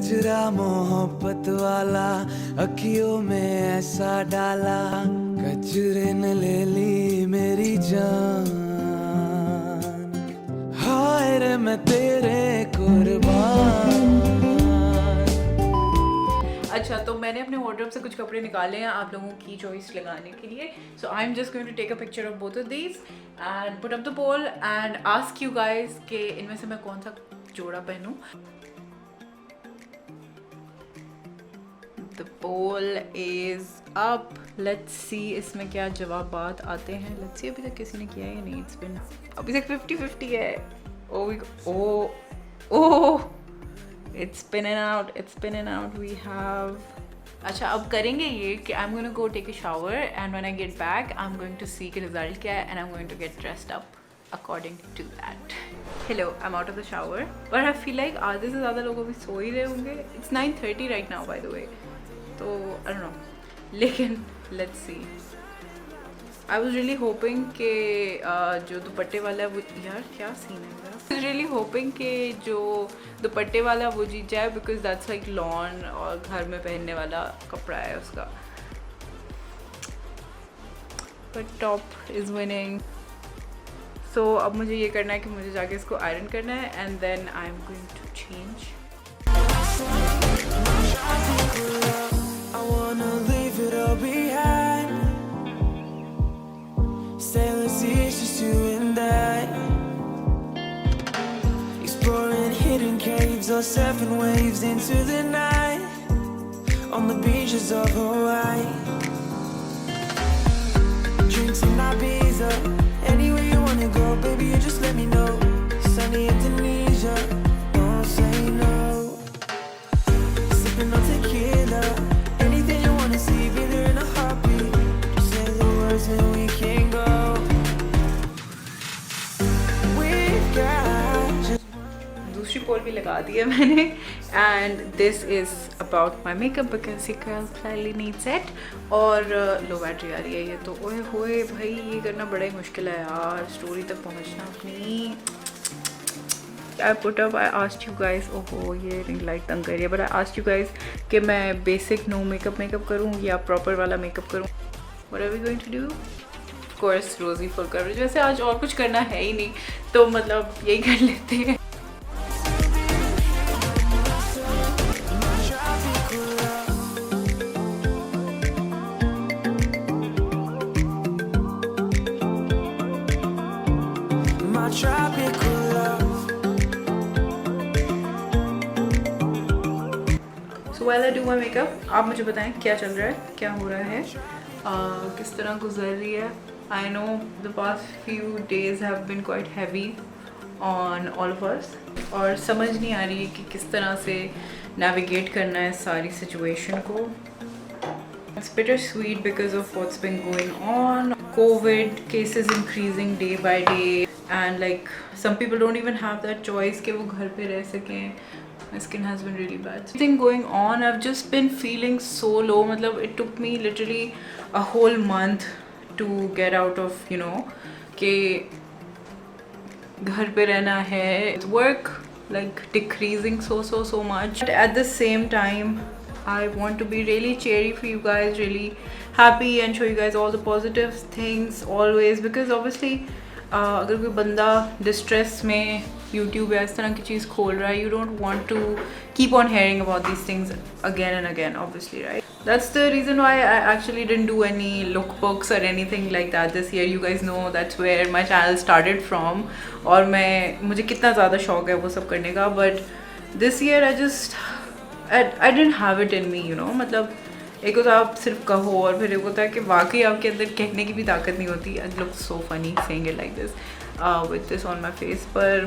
कजरा मोहब्बत वाला अखियों में ऐसा डाला, कजरे ने ले ली मेरी जान। हाय रे मैं तेरे कुर्बान। अच्छा, तो मैंने अपने वार्डरोब से कुछ कपड़े निकाले हैं आप लोगों की चॉइस लगाने के लिए। So I am just going to take a picture of both of these and put up the poll and ask you guys कि इनमें से मैं कौन सा जोड़ा पहनूं। The poll is up, let's see इसमें क्या जवाबात आते हैं। लेट्स सी अभी तक किसी ने किया है या नहीं। इट्स बिन अभी तक 50-50 है। ओह it's spinning out we have। अच्छा, अब करेंगे ये कि I'm going to go take a shower and when I get back I'm going to see कि result क्या है and I'm going to get dressed up according to that। Hello, I'm out of the shower but I feel like आधे से ज़्यादा लोग अभी सो ही रहे होंगे। It's 9:30 right now by the way, तो I don't know, लेकिन let's see। I was really hoping कि जो दुपट्टे वाला है वो, यार क्या सीन है मेरा। I was really hoping कि जो दुपट्टे वाला वो जीत जाए because that's like लॉन और घर में पहनने वाला कपड़ा है उसका। But top is winning। So अब मुझे ये करना है कि मुझे जाके इसको आयरन करना है and then I'm going to change। I wanna leave it all behind. Sailors, it's just you and I, exploring hidden caves or surfing waves into the night on the beaches of Hawaii. Drinks in Ibiza, anywhere you wanna go, baby, you just let me know. Sunny Indonesia, don't say no. Sipping on tequila, anything you wanna see, be there in a heartbeat. Just say the words and we can go. दूसरी पोल भी लगा दी है मैंने and this is about my makeup because ये girl clearly needs it. और लो battery आ रही है ये तो। ओए होए भाई, ये करना बड़ा ही मुश्किल है यार, स्टोरी तक पहुंचना अपनी। I put up, I asked you guys, ओहो ये रिंग लाइट तंग कर रही है, but I asked you guys कि मैं बेसिक नो मेकअप करूँ या प्रॉपर वाला मेकअप करूँ। What are we going to do? Of course rosy full coverage. वैसे आज और कुछ करना है ही नहीं तो मतलब यही कर लेते हैं। So while I do my makeup, आप मुझे बताएं क्या चल रहा है, क्या हो रहा है, किस तरह गुजर रही है। I know the past few days have been quite heavy on all of us और समझ नहीं आ रही है कि किस तरह से navigate करना है सारी situation को। It's bittersweet because of what's been going on. COVID cases increasing day by day and like some people don't even have that choice कि वो घर पे रह सकें। My skin has been really bad. Something going on. I've just been feeling so low. मतलब it took me literally a whole month to get out of कि घर पे रहना है। Work like decreasing so much. But at the same time, I want to be really cheery for you guys, really happy and show you guys all the positive things always because obviously अगर कोई बंदा distress में YouTube या इस तरह की चीज़ खोल रहा है, you don't want to keep on hearing about this things again and again obviously, right? That's the reason why I actually didn't do any look books और anything like that this year. You guys know that's where my channel started from और मुझे कितना ज़्यादा शौक है वो सब करने का। But this year I didn't have it in me, मतलब एक होता आप सिर्फ कहो और फिर एक होता है कि वाकई आपके अंदर कहने की भी ताकत नहीं होती। I look so funny saying it like this with this on my face, पर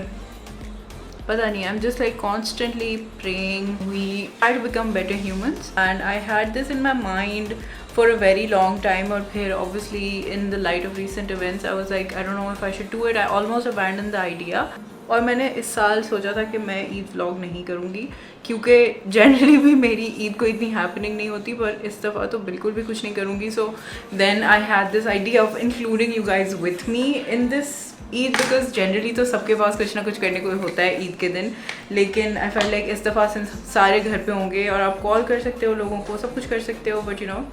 पता नहीं, I am just like constantly praying we try to become better humans and I had this in my mind for a very long time. और फिर obviously in the light of recent events I was like I don't know if I should do it. I almost abandon the idea और मैंने इस साल सोचा था कि मैं ईद व्लॉग नहीं करूँगी क्योंकि जनरली भी मेरी ईद को इतनी हैपनिंग नहीं होती, पर इस दफ़ा तो बिल्कुल भी कुछ नहीं करूँगी. So then I had this idea of including you guys with me in this Eid, because generally तो सबके पास कुछ ना कुछ करने को होता है ईद के दिन, लेकिन आई फील लाइक इस दफ़ा सिंस सारे घर पे होंगे और आप कॉल कर सकते हो लोगों को, सब कुछ कर सकते हो, but you know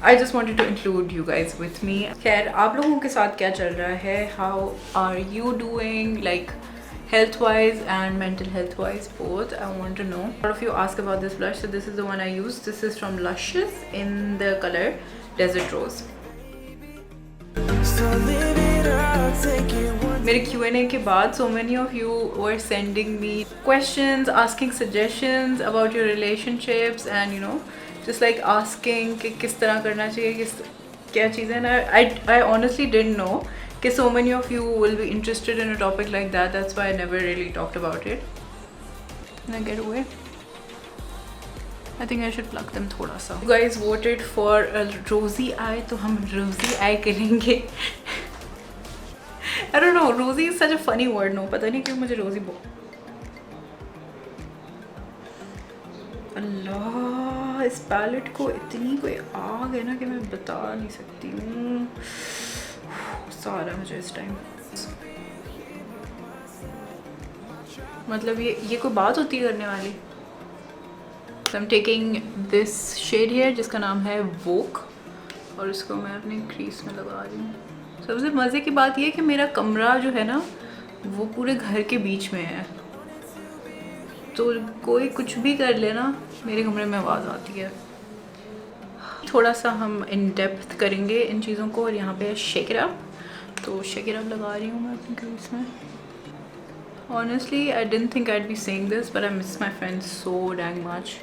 I just wanted to include you guys with me. खैर, आप लोगों के साथ क्या चल रहा है? How are you doing, like health wise and mental health wise both? I want to know. A lot of you ask about this blush, so this is the one I use. This is from Luscious in the color Desert Rose. मेरे Q&A के बाद so many of you were sending me questions, asking suggestions about your relationships and you know just like asking कि किस तरह करना चाहिए, क्या चीज़ें. I honestly didn't know कि so many of you will be interested in a topic like that. That's why I never really talked about it. Can I get away? I think I should pluck them थोड़ा सा. You guys voted for a rosy eye, तो हम rosy eye करेंगे. I don't know, rosy is such a funny word, no? पता नहीं क्यों मुझे rosy अल्लाह, इस पैलेट को इतनी कोई आग है ना कि मैं बता नहीं सकती हूँ. सारा मुझे इस टाइम, मतलब ये कोई बात होती है करने वाली. I am taking this shade here जिसका नाम है वोक, और इसको मैं अपने क्रीज में लगा रही हूँ. सबसे मज़े की बात ये है कि मेरा कमरा जो है ना वो पूरे घर के बीच में है, तो कोई कुछ भी कर लेना मेरे कमरे में आवाज़ आती है. थोड़ा सा हम इन डेप्थ करेंगे इन चीज़ों को, और यहाँ पे शेक इट अप, तो शेक इट अप लगा रही हूँ मैं अपनी क्रीज में. Honestly I didn't think I be saying this, but I miss my friends so dang much.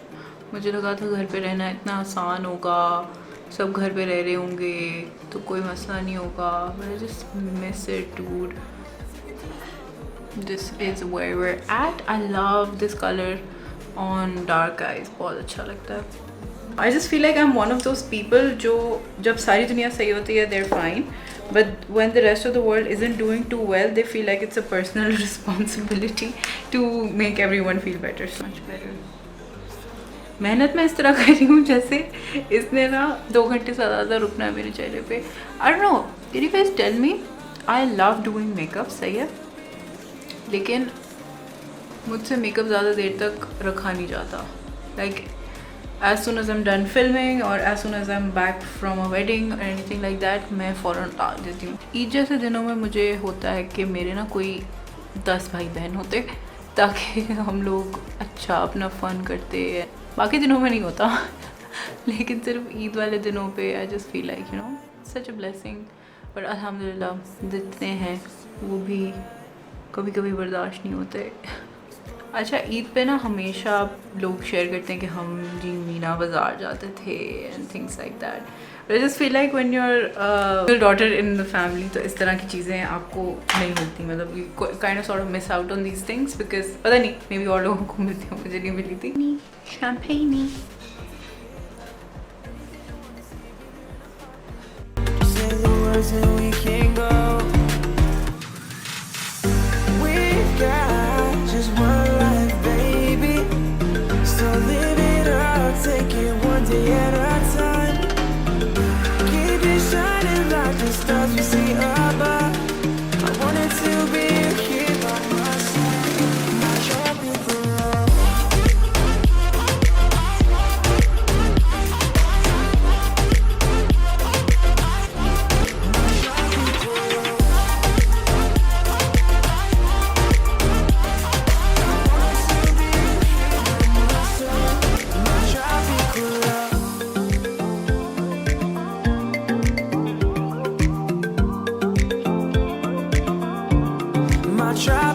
मुझे लगा था घर पे रहना इतना आसान होगा, सब घर पे रह रहे होंगे तो कोई मसला नहीं होगा, but I just miss it dude. This is where we are at. I love this colour on dark eyes, बहुत अच्छा लगता है. I just feel like I'm one of those people जो जब सारी दुनिया सही होती है they're fine, but when the rest of the world isn't doing too well they feel like it's a personal responsibility to make everyone feel better. So much better. मेहनत मैं इस तरह कर रही हूँ जैसे इसने ना 2 घंटे से ज़्यादा रुकना है मेरे चेहरे पे. I don't know, can you guys tell me? I love doing makeup, सही है, लेकिन मुझसे मेकअप ज़्यादा देर तक रखा नहीं जाता. Like as soon as I'm done filming or as soon as I'm back from a wedding or anything like that, मैं फ़ौरन डाल देती हूँ. ईद जैसे दिनों में मुझे होता है कि मेरे ना कोई 10 भाई बहन होते ताकि हम लोग अच्छा अपना फ़न करते हैं. बाकी दिनों में नहीं होता लेकिन सिर्फ ईद वाले दिनों पे I just feel like you know such a blessing. But अल्हम्दुलिल्लाह जितने हैं वो भी कभी कभी बर्दाश्त नहीं होते. अच्छा, ईद पे ना हमेशा लोग शेयर करते हैं कि हम जी मीना बाज़ार जाते थे and things like that. I just feel like when you are daughter in the family तो इस तरह की चीज़ें आपको नहीं मिलती. मतलब you kind of sort of miss out on these things, because पता नहीं मे बी और लोगों को मिलती हो, मुझे नहीं मिली थी. शैम्पेनी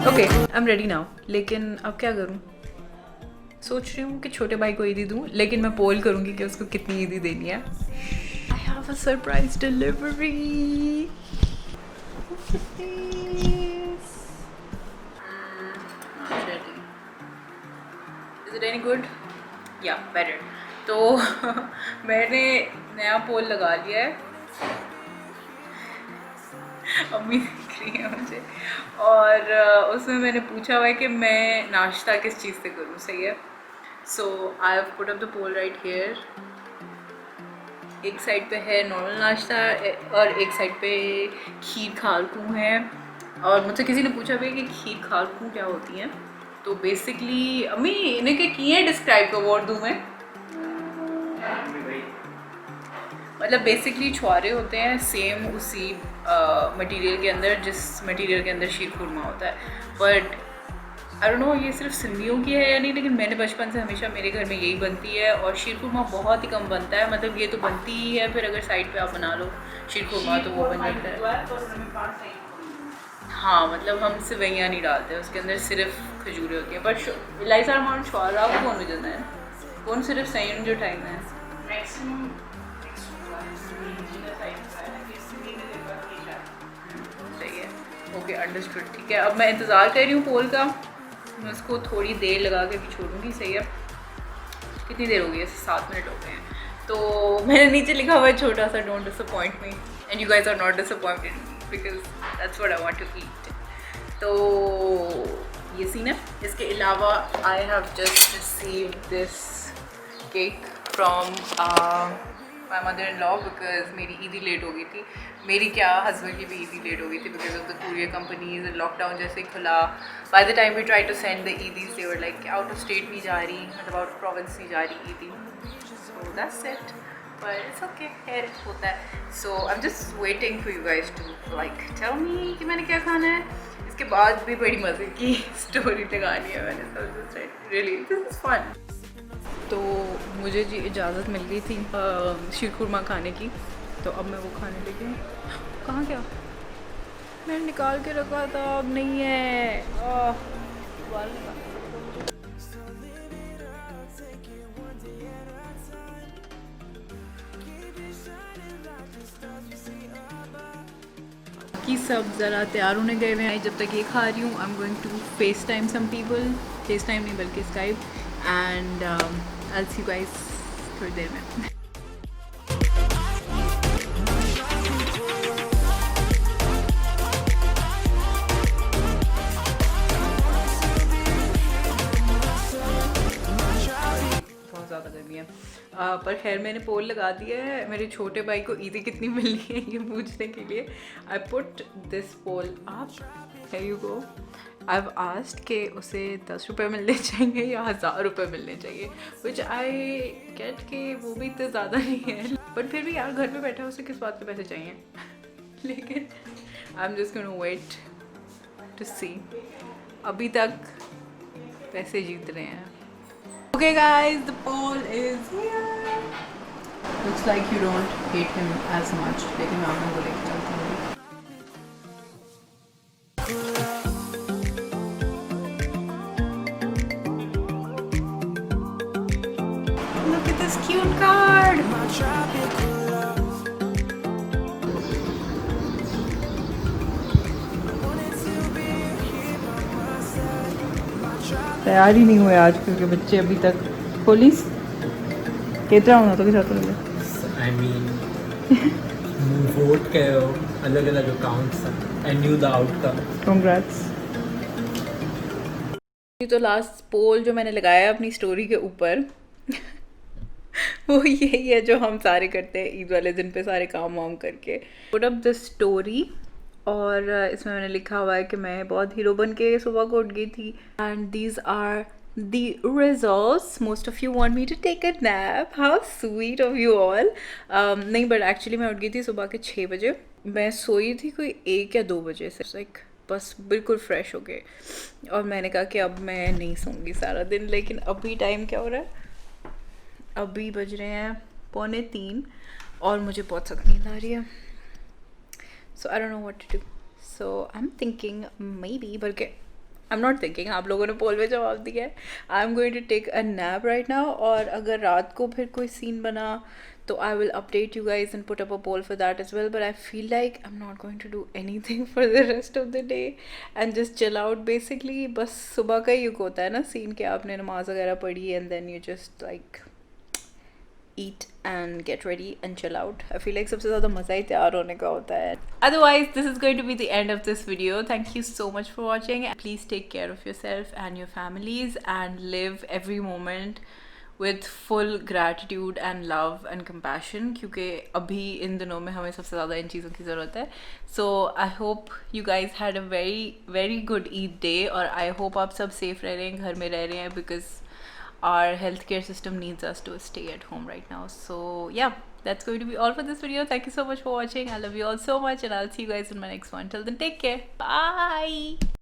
okay, I am ready now. लेकिन अब क्या करूँ? सोच रही हूँ कि छोटे भाई को ईदी दूँ, लेकिन मैं पोल करूँगी कि उसको कितनी ईदी देनी है. I have a surprise delivery. Is it any good? या बेटर. तो मैंने नया पोल लगा लिया है. अम्मी रही है मुझे। और उसमें मैंने पूछा हुआ है कि मैं नाश्ता किस चीज़ से करूँ, सही है। So I have put up the poll right here. एक साइड पे है नॉर्मल नाश्ता और एक साइड पे खीर खारकू है। और मुझसे किसी ने पूछा भी कि खीर खारकू क्या होती है। तो बेसिकली अम्मी इन्हें के किए डिस्क्राइब कर वॉट दूँ मैं, मतलब बेसिकली छुआरे होते हैं सेम उसी मटेरियल के अंदर जिस मटेरियल के अंदर शीर खुरमा होता है। बट आई डोंट नो ये सिर्फ सिंधियों की है या नहीं, लेकिन मैंने बचपन से हमेशा मेरे घर में यही बनती है। और शीर खुरमा बहुत ही कम बनता है, मतलब ये तो बनती ही है, फिर अगर साइड पे आप बना लो शीर खुरमा तो वो बन जाता है। हाँ मतलब हम सिवैयाँ नहीं डालते उसके अंदर, सिर्फ खजूरें होती हैं। बट इलाइसा अमाउंट छुआरा कौन हो जाता है, कौन सिर्फ सही जो टाइम है मैक्सिमम। सही है, ओके अंडरस्टूड, ठीक है। अब मैं इंतज़ार कर रही हूँ पोल का, मैं उसको थोड़ी देर लगा के भी छोड़ूंगी, सही है। कितनी देर हो गई है, 7 मिनट हो गए हैं। तो मैंने नीचे लिखा हुआ है छोटा सा, don't disappoint me and you guys are not disappointed because that's what I want to eat. तो ये सीन है। इसके अलावा I have just received this cake from my mother in law because मेरी ईदी लेट हो गई थी। मेरी क्या, हस्बैंड की भी ईदी लेट हो गई थी because of the courier companies. Lockdown जैसे ही खुला, by the time we try to send the eidis they were like out of state नहीं जा रही, मतलब आउट ऑफ प्रोविंस नहीं जा रही ईदी। So that's it, but it's okay, here होता है। So I am just waiting for you guys to like tell me कि मैंने क्या खाना है। इसके बाद भी बड़ी मज़े की स्टोरी लगानी है मैंने, so really this is fun. तो मुझे जी इजाज़त मिल गई थी शीर खुरमा खाने की, तो अब मैं वो खाने लगी। कहाँ गया, मैंने निकाल के रखा था, अब नहीं है। बाल निकाल। कि सब ज़रा तैयार होने गए हुए हैं, जब तक ये खा रही हूँ I am going to FaceTime some people, FaceTime नहीं बल्कि Skype, and I see you guys थोड़ी देर में। बहुत ज़्यादा गर्मी है, पर खैर मैंने पोल लगा दिया है मेरे छोटे भाई को ईदी कितनी मिलनी है ये पूछने के लिए। I put this poll up, here you go. I have asked कि उसे 10 रुपये मिलने चाहिए या 1000 रुपये मिलने चाहिए, विच आई गेट कि वो भी तो ज़्यादा नहीं है, बट फिर भी यार घर पे बैठा है, उसे किस बात पे पैसे चाहिए लेकिन I am just gonna wait to see. अभी तक पैसे जीत रहे हैं। Okay guys, the poll is here. Looks like you don't hate him as much. लेकिन मैं आपको लेके चलती हूँ। Look at this cute card. तैयार ही नहीं हुए आज क्योंकि बच्चे अभी तक पुलिस केतरा होना तो किस I mean, वोट करो अलग अलग accounts and new the outcome. Congrats. तो लास्ट पोल जो मैंने लगाया है अपनी स्टोरी के ऊपर वो यही है जो हम सारे करते हैं ईद वाले दिन पे सारे काम वाम करके। पुट अप द स्टोरी, और इसमें मैंने लिखा हुआ है कि मैं बहुत हीरो बन के सुबह को उठ गई थी, and these are the results. Most of you want me to take a nap. How sweet of you all. नहीं बट एक्चुअली मैं उठ गई थी सुबह के 6 बजे। मैं सोई थी कोई 1 या 2 बजे से, लाइक बस बिल्कुल फ्रेश हो गए, और मैंने कहा कि अब मैं नहीं सोऊंगी सारा दिन। लेकिन अभी टाइम क्या हो रहा है, अभी बज रहे हैं 2:45 और मुझे बहुत ज़्यादा नींद आ रही है। So I don't know what to do, so I am thinking maybe, बल्कि आई एम नॉट थिंकिंग, आप लोगों ने पोल में जवाब दिया है, I am going to take a nap right now. और अगर रात को फिर कोई सीन बना तो I will update you guys and put up a poll for that as well, but I feel like I am not going to do anything for the rest of the day and just chill out basically. बस सुबह का ही युग होता है ना scene, कि आपने नमाज वगैरह पढ़ी and then you just like eat and get ready and chill out. I feel like सबसे ज़्यादा मज़ा ही तैयार होने का होता है. Otherwise, this is going to be the end of this video. Thank you so much for watching. Please take care of yourself and your families and live every moment with full gratitude and love and compassion, क्योंकि अभी इन दिनों में हमें सबसे ज़्यादा इन चीज़ों की ज़रूरत है. So I hope you guys had a very good Eid day, और I hope आप सब safe रह रहे हैं, घर में रह रहे हैं, because our healthcare system needs us to stay at home right now. So yeah, that's going to be all for this video. Thank you so much for watching. I love you all so much, and I'll see you guys in my next one. Till then, take care. Bye.